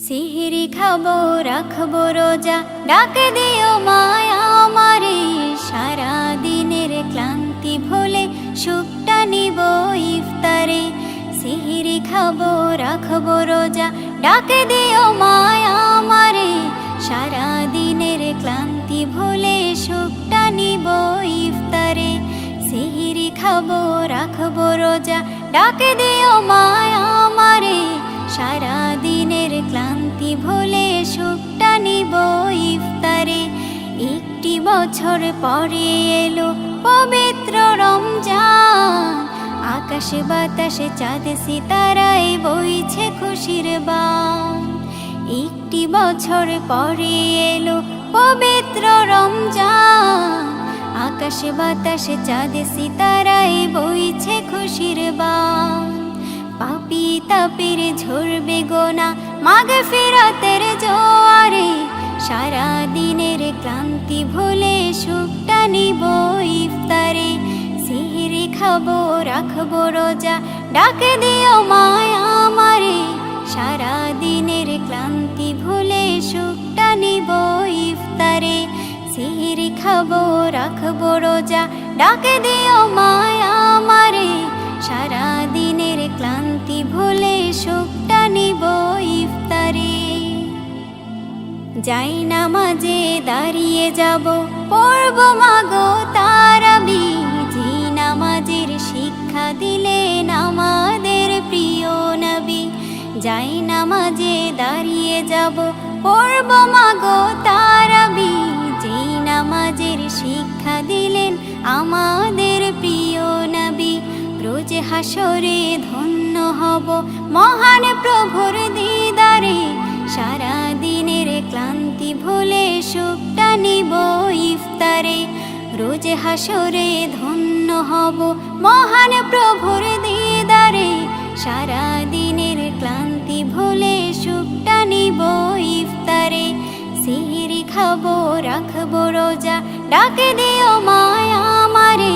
সিহিরি খাবো রাখবো রোজা, ডাক দিও মায়া আমারে। সারা দিনের ক্লান্তি ভুলে সুখটা নিব ইফতারে। সিহিরি খাবো রাখবো রোজা, ডাক দিও মায়া আমারে। সারা দিনের ক্লান্তি ভুলে সুখটা নিব ইফতারে। সিহিরি খাবো রাখবো রোজা, ডাক দিও মায়া আমারে। সারা দিনের ক্লান্তি ভুলে সুখটা নিব ইফতারে। একটি বছর পরে এলো পবিত্র রমজান, আকাশে বাতাসে চাঁদ সিতারায় বইছে খুশির বান। একটি বছর পরে এলো পবিত্র রমজান, আকাশে বাতাসে চাঁদ সিতারায় বইছে খুশির বান। পাপী তাপের ঝরবে গোনা মাগফিরাতের জোয়ারে। সারা দিনের ক্লান্তি ভুলে সুখটা নিব ইফতারে। সিহিরি খাবো রাখবো রোজা, ডাক দিও মায়া আমারে। সারা দিনের ক্লান্তি ভুলে সুখটা নিব ইফতারে। সিহিরি খাবো রাখবো রোজা, ডাক দিও মায়া আমারে। সারা দিনের ক্লান্তি ভুলে সুখটা নিব ইফতারে। যাই নামাজে দাঁড়িয়ে যাব, পড়ব মাগো তারাবি। যে নামাজের শিক্ষা দিলেন আমাদের প্রিয় নবী। যাই নামাজে দাঁড়িয়ে যাব, পড়ব মাগো তারাবি। যে নামাজের শিক্ষা দিলেন আমাদের প্রিয় নবী। রোজ হাসরে ধন্য হব মহান প্রভুর দিদারে। সারা দিনের ক্লান্তি ভুলে সুখটা নিব ইফতারে। রোজ হাসরে ধন্য হব মহান প্রভুর দিদারে। সারা দিনের ক্লান্তি ভুলে সুখটা নিব ইফতারে। সিহিরি খাবো রাখবো রোজা, ডাক দিও মায়া আমারে।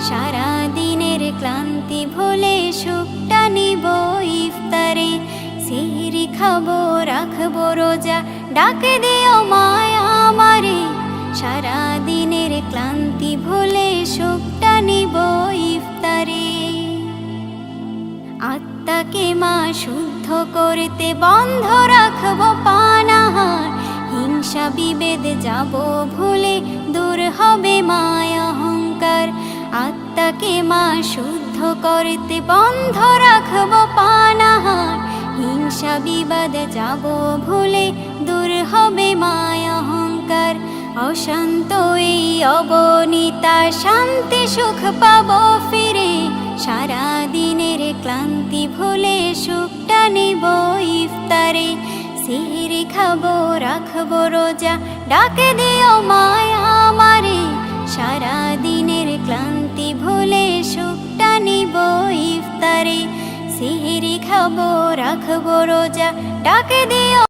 সারা দিনের ক্লান্তি ভুলে সুখটা নিব ইফতারে। সিহিরি খাবো রাখবো রোজা, ডাক দিও মায়া আমারে। সারা দিনের ক্লান্তি ভুলে সুখটা নিব ইফতারে। আত্মাকে মা শুদ্ধ করতে বন্ধ রাখবো পানাহার। হিংসা বিভেদ যাব ভুলে দূর হবে মায়া অহংকার। আত্মাকে মা শুদ্ধ করতে বন্ধ রাখবো পানাহার। হিংসা বিবাদ যাব ভুলে দূর হবে মায়া অহংকার। অশান্ত এই অবনীতা শান্তি সুখ পাবো ফিরে। সারা দিনের ক্লান্তি ভুলে সুখটা নিব ইফতারে। সিহিরি খাবো রাখবো রোজা, ডাক দিও মায়া আমারে। সারা দিনের ক্লান্তি ভুলে সুখটা নিব ইফতারে। সিহিরি খাবো রাখবো রোজা, ডাক দিও